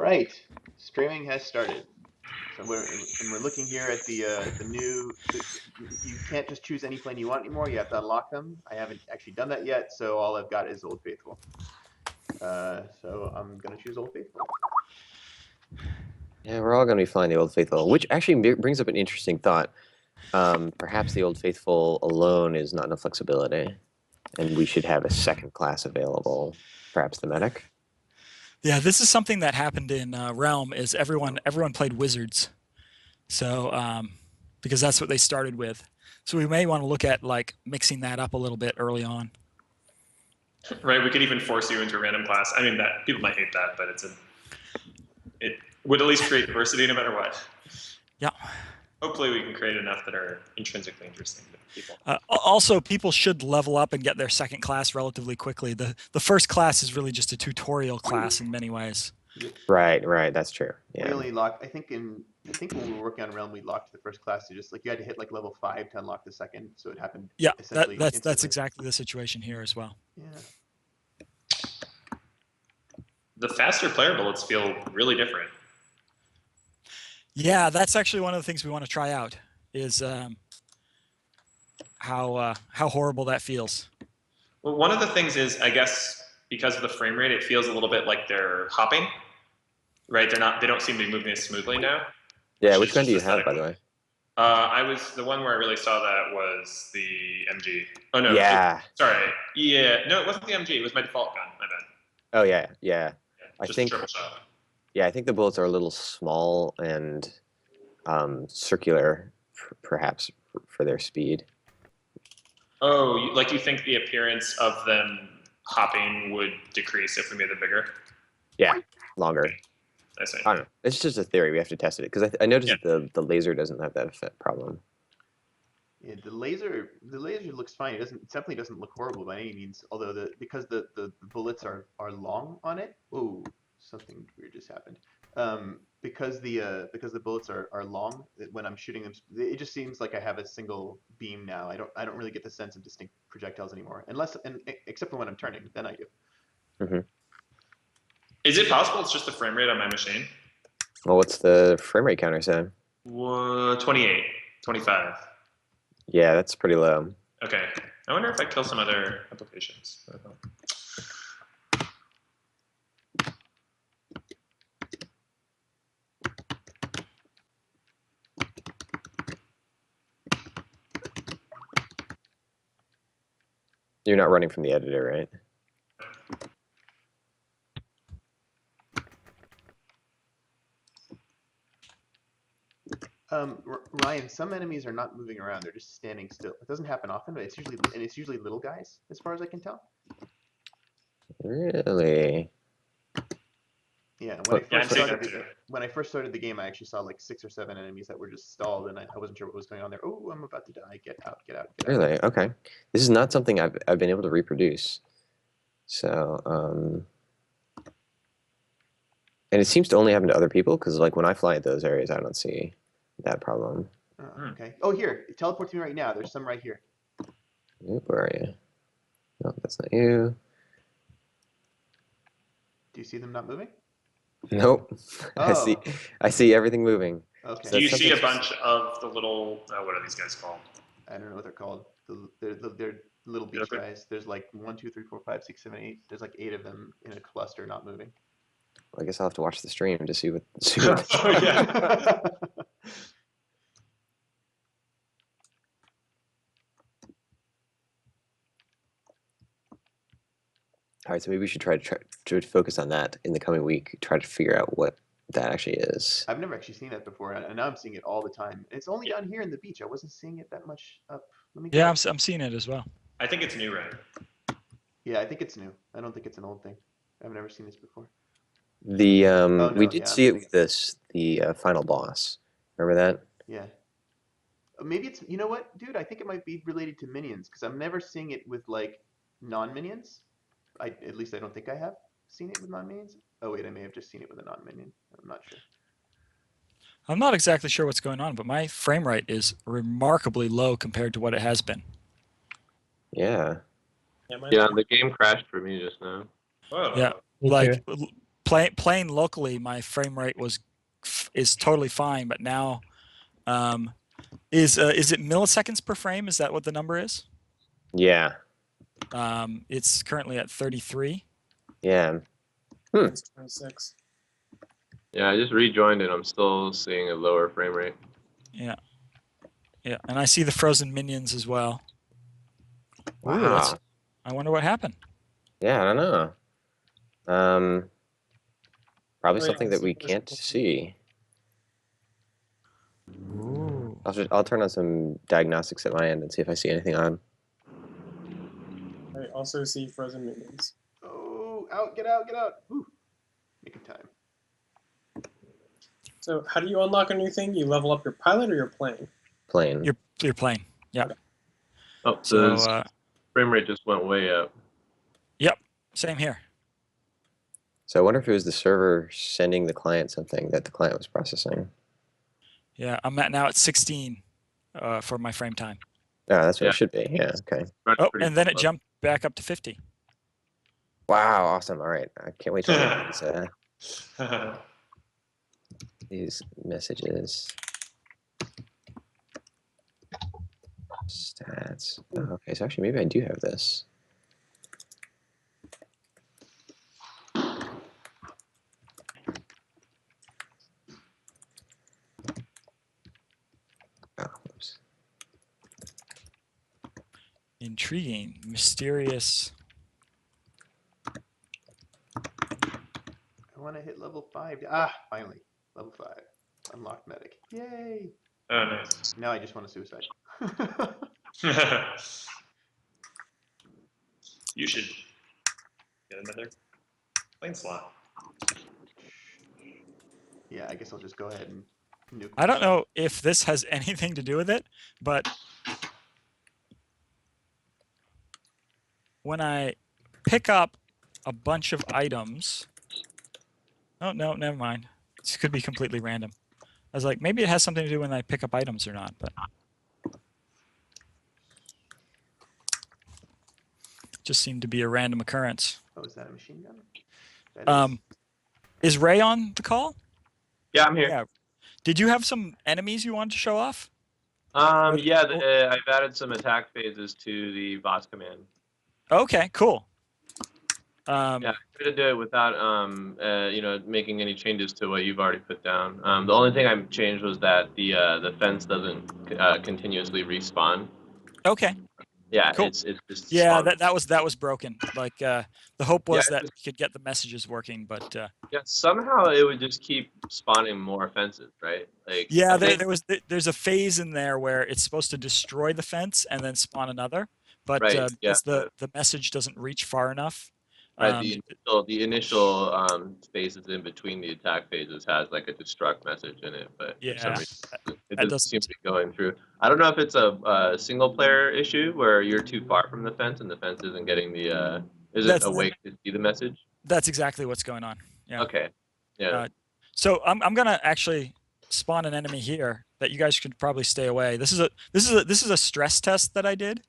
right, streaming has started. So we're looking here at the new. You can't just choose any plane you want anymore. You have to unlock them. I haven't actually done that yet, so all I've got is Old Faithful. So I'm gonna choose Old Faithful. Yeah, we're all going to be flying the Old Faithful, which actually brings up an interesting thought. Perhaps the Old Faithful alone is not enough flexibility, and we should have a second class available, perhaps the medic. Yeah, this is something that happened in Realm. Is everyone played wizards, so because that's what they started with. So we may want to look at like mixing that up a little bit early on. Right, we could even force you into a random class. I mean, that people might hate that, but it would at least create diversity no matter what. Yeah. Hopefully we can create enough that are intrinsically interesting to people. Also, people should level up and get their second class relatively quickly. The first class is really just a tutorial class in many ways. Right, that's true. Yeah. We only locked. I think when we were working on Realm, we locked the first class to just like you had to hit like level 5 to unlock the second, so it happened. Yeah, essentially that's exactly the situation here as well. Yeah. The faster player bullets feel really different. Yeah, that's actually one of the things we want to try out is how horrible that feels. Well, one of the things is, I guess, because of the frame rate, it feels a little bit like they're hopping. Right? They don't seem to be moving as smoothly now. Yeah, which gun do you have, by the way? The one where I really saw that was the MG. Oh no. Yeah. Sorry. Yeah. No, it wasn't the MG. It was my default gun. My bad. Oh yeah. I think. Triple shot. Yeah, I think the bullets are a little small and circular, perhaps for their speed. Oh, like you think the appearance of them hopping would decrease if we made them bigger? Yeah, longer. I see. I don't know. It's just a theory. We have to test it because I noticed the laser doesn't have that effect problem. Yeah, the laser looks fine. It definitely doesn't look horrible by any means. Although because the bullets are long on it. Oh, something weird just happened. Because the bullets are long, when I'm shooting them, it just seems like I have a single beam now. I don't really get the sense of distinct projectiles anymore, except for when I'm turning. Then I do. Mm-hmm. Is it possible it's just the frame rate on my machine? Well, what's the frame rate counter say? 28, 25. Yeah, that's pretty low. Okay. I wonder if I kill some other applications. You're not running from the editor, right? Ryan, some enemies are not moving around; they're just standing still. It doesn't happen often, but it's usually little guys, as far as I can tell. Really? Yeah. When I first started the game, I actually saw like 6 or 7 enemies that were just stalled, and I wasn't sure what was going on there. Oh, I'm about to die! Get out! Get out! Get out! Really? Okay. This is not something I've been able to reproduce. So, and it seems to only happen to other people because, like, when I fly at those areas, I don't see that problem. Okay. Oh, here, teleport to me right now. There's some right here. Where are you? No, that's not you. Do you see them not moving? Nope. Oh. I see everything moving. Okay. So do you see a bunch of the little? What are these guys called? I don't know what they're called. They're little beach guys. There's like 1, 2, 3, 4, 5, 6, 7, 8. There's like 8 of them in a cluster, not moving. Well, I guess I'll have to watch the stream to see what. Oh yeah. All right, so maybe we should try to focus on that in the coming week. Try to figure out what that actually is. I've never actually seen that before, and now I'm seeing it all the time. It's only down here in the beach. I wasn't seeing it that much up. Yeah, I'm seeing it as well. I think it's new, right? Yeah, I think it's new. I don't think it's an old thing. I've never seen this before. The no, we did see it with the final boss. Remember that? Yeah. Maybe it's, you know what, dude? I think it might be related to minions because I'm never seeing it with like non-minions. At least I don't think I have seen it with non-minions. Oh wait, I may have just seen it with a non-minion. I'm not sure. I'm not exactly sure what's going on, but my frame rate is remarkably low compared to what it has been. Yeah. Yeah, the game crashed for me just now. Whoa. Yeah, like playing locally, my frame rate is totally fine, but now is it milliseconds per frame? Is that what the number is? Yeah. It's currently at 33. Yeah. It's 26. Yeah, I just rejoined it. I'm still seeing a lower frame rate. Yeah, and I see the frozen minions as well. Ooh, Wow. I wonder what happened. Yeah, I don't know. Probably Oh, yeah, something I that see we frozen can't minions. see. Ooh. I'll turn on some diagnostics at my end and see if I see anything on. I also see frozen minions. Oh, out, get out, get out. Whew. Making time. So how do you unlock a new thing? You level up your pilot or your plane? Plane. You're playing. Yeah. Okay. Oh, So the frame rate just went way up. yep, same here. So I wonder if it was the server sending the client something that the client was processing. Yeah, I'm now at 16 for my frame time. Oh, that's what Yeah. it should be. Yeah. Okay. Running Oh, pretty and then it close. jumped back up to 50. Wow. Awesome. All right. I can't wait to look at these messages. Stats. Oh, okay. So actually, maybe I do have this. Oh, oops. Intriguing, mysterious. I want to hit level 5. Ah, finally. Level 5. Unlocked medic. Yay. Oh, nice. Now I just want to suicide. You should get another plane slot. Yeah, I guess I'll just go ahead and nuke I don't myself. know if this has anything to do with it, but when I pick up a bunch of items, oh no, never mind. This could be completely random. I was like, maybe it has something to do when I pick up items or not, but it just seemed to be a random occurrence. Oh, is that a machine gun? That Is Ray on the call? Yeah, I'm here. Yeah. Did you have some enemies you wanted to show off? Yeah, I've added some attack phases to the boss command. Okay, cool. Yeah, I tried to do it without, making any changes to what you've already put down. The only thing I changed was that the fence doesn't continuously respawn. Okay. Yeah, Cool. it's just Yeah, spawns. that was broken. Like the hope was Yeah, that we could get the messages working, but Yeah, somehow it would just keep spawning more fences, right? Like yeah, I think, there's a phase in there where it's supposed to destroy the fence and then spawn another, but Right, yeah. because the message doesn't reach far enough. right, the initial phases in between the attack phases has like a destruct message in it, but for some Yeah, reason it that doesn't seem to be going through. I don't know if it's a single player issue where you're too far from the fence and the fence isn't getting the isn't That's- awake to see the message. that's exactly what's going on. Yeah. Okay. Yeah. So I'm gonna actually spawn an enemy here that you guys could probably stay away. This is a stress test that I did.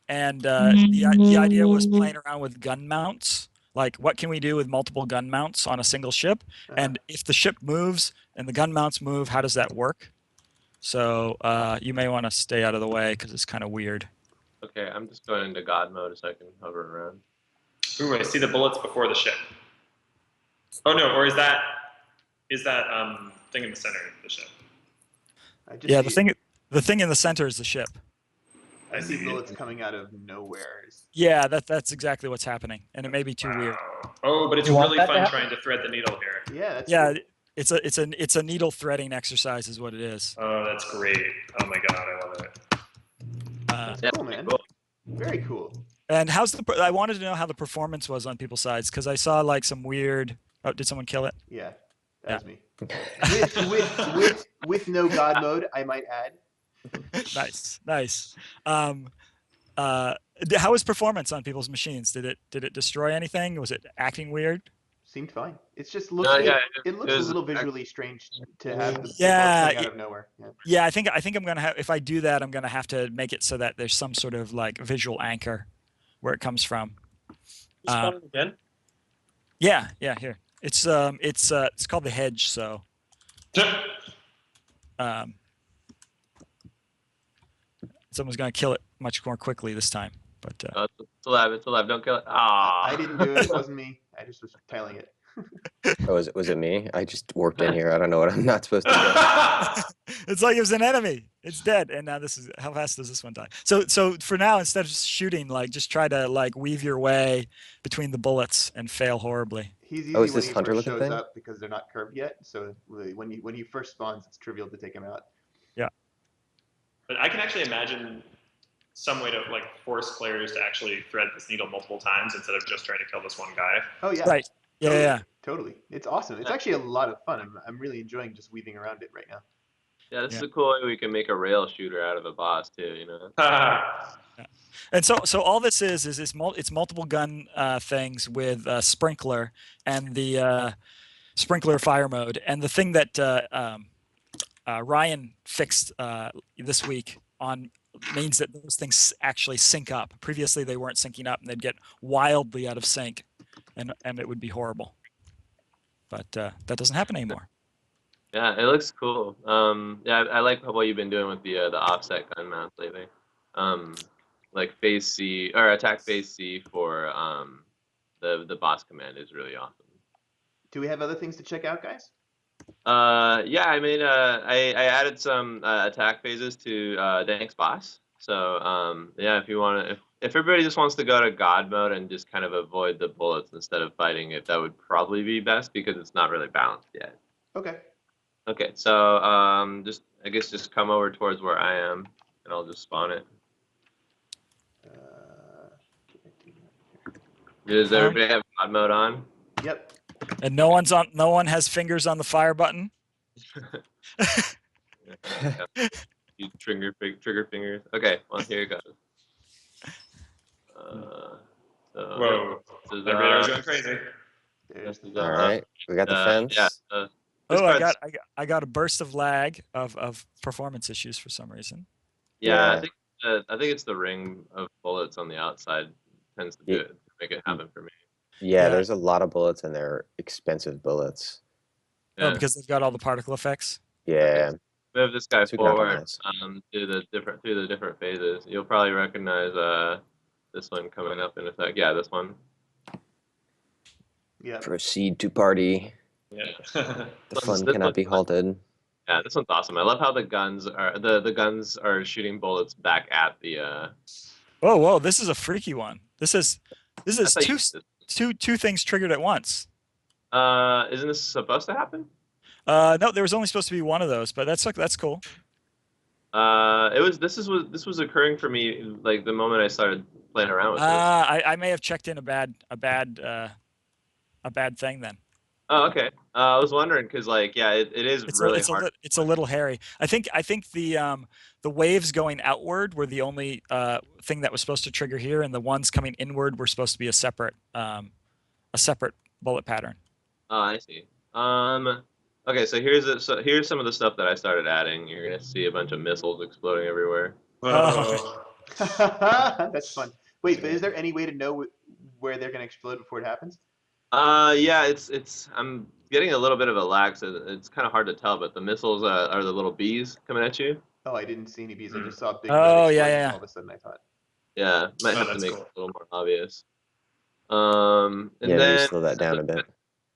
And the idea was playing around with gun mounts. Like, what can we do with multiple gun mounts on a single ship? And if the ship moves and the gun mounts move, how does that work? So you may want to stay out of the way because it's kind of weird. Okay, I'm just going into God mode so I can hover around. Ooh, I see the bullets before the ship. Oh no, or is that thing in the center of the ship? I just Yeah, see, the thing in the center is the ship. I see bullets coming out of nowhere. Yeah, that's exactly what's happening, and it may be too weird. Wow. Oh, but it's You want really that to fun happen? trying to thread the needle here. Yeah, that's Yeah, cool. it's a needle threading exercise, is what it is. Oh, that's great. Oh my god, I love it. That's Yeah, cool, man. cool. Very cool. And I wanted to know how the performance was on people's sides because I saw like some weird. Oh, did someone kill it? Yeah, Yeah. that's me. With no God mode, I might add. Nice. How was performance on people's machines? Did it destroy anything? Was it acting weird? Seemed fine. It's just looks. yeah, it looks a was- little visually strange to have the bullets Yeah, coming out of nowhere. Yeah. Yeah, I think I'm gonna have. If I do that, I'm gonna have to make it so that there's some sort of like visual anchor where it comes from. You spawn it again? Yeah, here. It's called the hedge, so um, someone's gonna kill it much more quickly this time. But It's alive. It's alive. Don't kill it. I Ah. didn't do it. It wasn't me. I just was tailing it. Oh, was it me? I just worked in here. I don't know what I'm not supposed to do. it's like it was an enemy. It's dead, and now this is how fast does this one die? So for now, instead of just shooting, like just try to like weave your way between the bullets and fail horribly. He's easy Oh, is when this he hunter first looking shows thing? up because they're not curved yet. So when he first spawns, it's trivial to take him out. Yeah. But I can actually imagine some way to like force players to actually thread this needle multiple times instead of just trying to kill this one guy. Oh yeah. Right. Yeah, Totally. yeah. Totally. It's awesome. It's actually a lot of fun. I'm really enjoying just weaving around it right now. Yeah, this is Yeah. a cool way we can make a rail shooter out of a boss too. You know. And so all this is it's multiple gun things with sprinkler and the sprinkler fire mode. And the thing that Ryan fixed this week on means that those things actually sync up. Previously, they weren't syncing up, and they'd get wildly out of sync, and it would be horrible. But that doesn't happen anymore. Yeah, it looks cool. Yeah, I like what you've been doing with the offset gun mounts lately. Like phase C or attack phase C for the boss command is really awesome. Do we have other things to check out, guys? Yeah, I made I added some attack phases to Dank's boss. So yeah, if you want to, if everybody just wants to go to God mode and just kind of avoid the bullets instead of fighting it, that would probably be best because it's not really balanced yet. Okay. Okay, so I guess just come over towards where I am, and I'll just spawn it. Does everybody have God mode on? Yep. And no one has fingers on the fire button. You trigger fingers. Okay, well here it goes. So Whoa. this is, That radar's going crazy. There's this is, All right, we got the fence. Yeah. This Oh, part's- I got a burst of lag of performance issues for some reason. Yeah, Yeah. I think it's the ring of bullets on the outside tends to do it, to make it happen for me. Yeah, Yeah. there's a lot of bullets and they're expensive bullets. Yeah. Oh, because they've got all the particle effects. Yeah. Move this guy Too forward compromised. through the different phases. You'll probably recognize this one coming up in a sec. Yeah, this one. Yeah. Proceed to party. Yeah. The fun This cannot be one's fun. halted. Yeah, this one's awesome. I love how the guns are shooting bullets back at the. Whoa! This is a freaky one. This is I thought you- two things triggered at once. Isn't this supposed to happen? No, there was only supposed to be one of those, but that's cool. This was occurring for me like the moment I started playing around with this. I may have checked in a bad thing then. Oh, okay. I was wondering because like yeah, it is really hard. It's a little hairy. I think the waves going outward were the only thing that was supposed to trigger here, and the ones coming inward were supposed to be a separate bullet pattern. Oh, I see. Okay, so here's some of the stuff that I started adding. You're gonna see a bunch of missiles exploding everywhere. Whoa. That's fun. Wait, but is there any way to know where they're gonna explode before it happens? Yeah, it's I'm getting a little bit of a lag, so it's kind of hard to tell. But the missiles are the little bees coming at you. Oh, I didn't see any bees. I just saw a big. Oh, red yeah, explosion yeah. All of a sudden, I thought. Yeah, might Oh, have to that's make cool. it a little more obvious. And Yeah, maybe then slow that down a bit.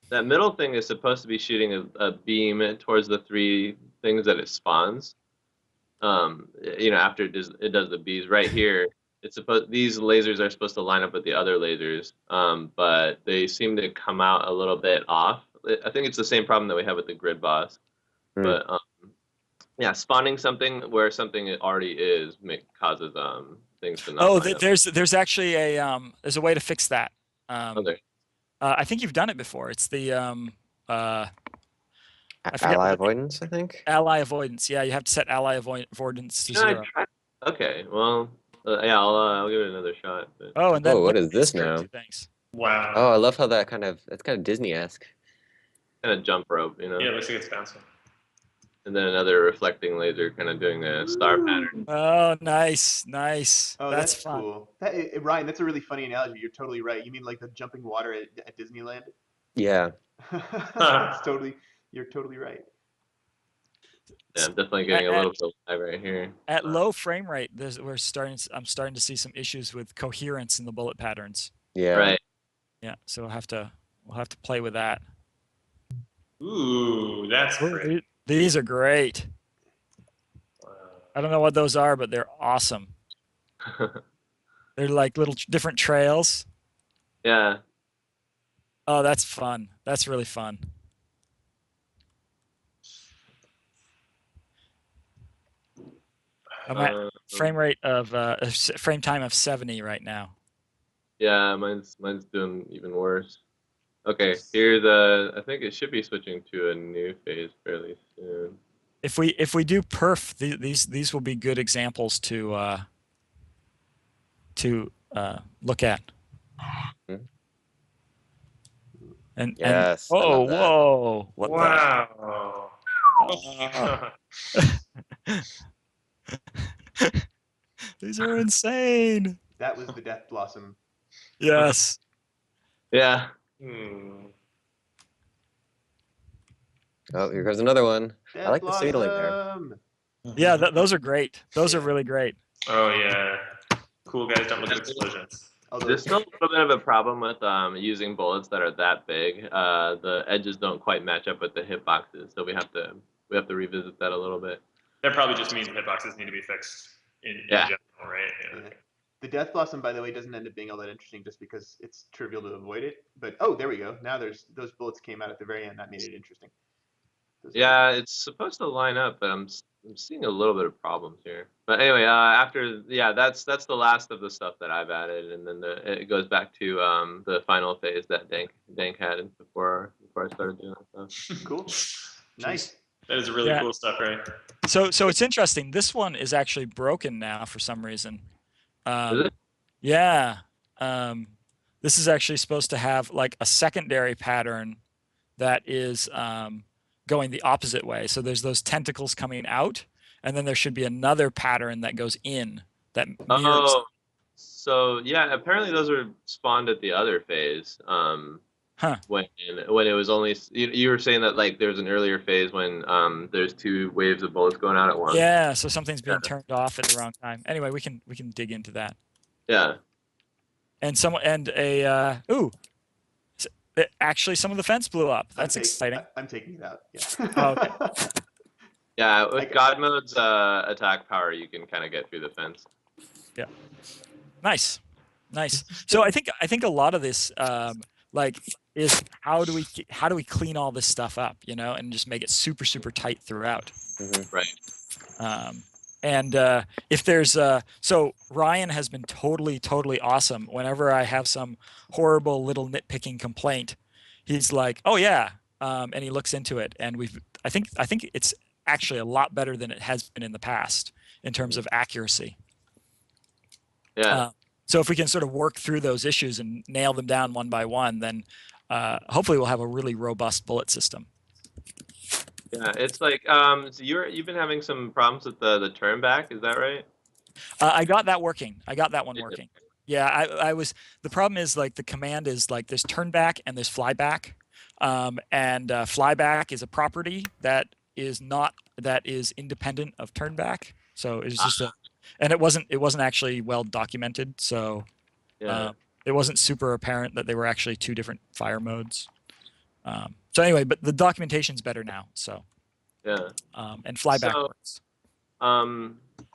that middle thing is supposed to be shooting a beam towards the three things that it spawns. After it does the bees right here. These lasers are supposed to line up with the other lasers, but they seem to come out a little bit off. I think it's the same problem that we have with the grid boss. Hmm. But yeah, spawning something where something already is causes things to not. Oh, line up. there's actually there's a way to fix that. Okay. I think you've done it before. It's the I forget Ally what avoidance, I think. ally avoidance. Yeah, you have to set ally avoidance to Yeah, I 0. tried- Okay, well, yeah, I'll give it another shot. But... Oh, and then Oh, what look is at these this crazy now? things. Wow. Oh, I love how that's kind of Disney-esque. Kind of jump rope, Yeah, it looks like it's bouncing. and then another reflecting laser, kind of doing a star pattern. Oh, nice. Oh, That's fun. fun. Ryan, that's a really funny analogy. You're totally right. You mean like the jumping water at Disneyland? Yeah. It's totally, you're totally right. Yeah, I'm definitely getting a little bit of lag right here. At low frame rate, I'm starting to see some issues with coherence in the bullet patterns. Yeah. Right. Yeah, so we'll have to play with that. Ooh, that's Ooh, great. these are great. I don't know what those are, but they're awesome. They're like little different trails. Yeah. Oh, that's fun. That's really fun. I'm at frame time of 70 right now. Yeah, mine's doing even worse. Okay, I think it should be switching to a new phase fairly soon. If we do perf, these will be good examples to look at. Mhm. And Yes, I oh, love that. whoa, what Wow. the? These are insane. That was the Death Blossom. Yes. Yeah. Oh, here goes another one. Death I like the signaling there. Blossom. Yeah, those are great. Those are Yeah. really great. Oh yeah. Cool guys don't look at explosions. Although, There's still a little bit of a problem with using bullets that are that big. The edges don't quite match up with the hitboxes, so we have to revisit that a little bit. That probably just means hitboxes need to be fixed in Yeah. general, right? yeah. The Death Blossom, by the way, doesn't end up being all that interesting just because it's trivial to avoid it. But oh, there we go. Now those bullets came out at the very end. That made it interesting. Yeah, it's supposed to line up, but I'm seeing a little bit of problems here. But anyway, that's the last of the stuff that I've added, and then it goes back to the final phase that Dank had before I started doing that stuff. Cool. Nice. That is really cool stuff, right? So it's interesting. This one is actually broken now for some reason. Is it? Yeah. This is actually supposed to have like a secondary pattern that is going the opposite way. So there's those tentacles coming out, and then there should be another pattern that goes in that mirrors. Oh, so yeah, apparently those are spawned at the other phase. When it was only you were saying that like there's an earlier phase when there's two waves of bullets going out at once. Yeah, so something's being turned off at the wrong time. Anyway, we can dig into that. Yeah. And actually some of the fence blew up. That's exciting. I'm taking it out. Yeah. Oh, okay. Yeah, with God mode's attack power, you can kind of get through the fence. Yeah. Nice. So I think a lot of this is how do we clean all this stuff up, and just make it super, super tight throughout. Mm-hmm. Right. And if there's so Ryan has been totally awesome. Whenever I have some horrible little nitpicking complaint, he's like, "Oh yeah," and he looks into it. And I think it's actually a lot better than it has been in the past in terms of accuracy. Yeah. So if we can sort of work through those issues and nail them down one by one, then hopefully we'll have a really robust bullet system. Yeah, it's like so you've been having some problems with the turn back, is that right? I got that working. I got that one working. Yeah, I was. The problem is like the command is like there's turn back and there's fly back, and fly back is a property that is independent of turn back. So it's just and it wasn't actually well documented. So it wasn't super apparent that they were actually two different fire modes. So anyway, but the documentation's better now. So yeah, and flyback works.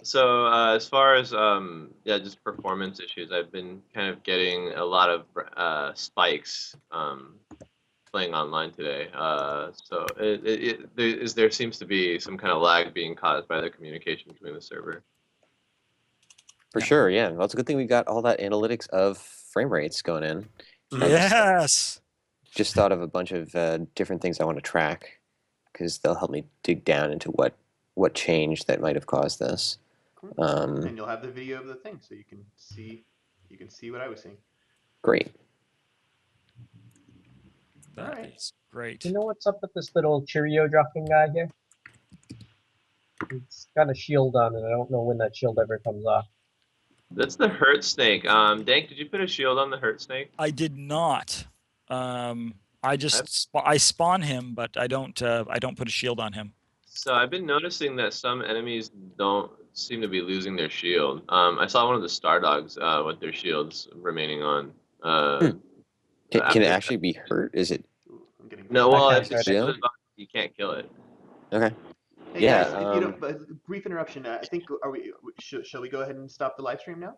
So as far as just performance issues, I've been kind of getting a lot of spikes playing online today. So there seems to be some kind of lag being caused by the communication between the server. For sure, yeah. Well, it's a good thing we got all that analytics of frame rates going in. Yes. Just thought of a bunch of different things I want to track because they'll help me dig down into what changed that might have caused this. Cool. And you'll have the video of the thing, so you can see what I was seeing. Great. That's great. Do you know what's up with this little Cheerio dropping guy here? It's got a shield on, and I don't know when that shield ever comes off. That's the hurt snake. Dank, did you put a shield on the hurt snake? I did not. I just I spawn him, but I don't put a shield on him. So I've been noticing that some enemies don't seem to be losing their shield. I saw one of the Star Dogs with their shields remaining on. Can it after- actually be hurt? Is it Ooh, I'm getting No, I well, can't if the hurt shield it. is on, you can't kill it. okay? Hey Yeah, guys, if you don't, but brief interruption. I think shall we go ahead and stop the live stream now?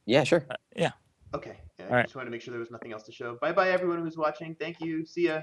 Yeah, sure. Yeah. Okay. Yeah, All I right. just wanted to make sure there was nothing else to show. Bye bye everyone who's watching. Thank you. See ya.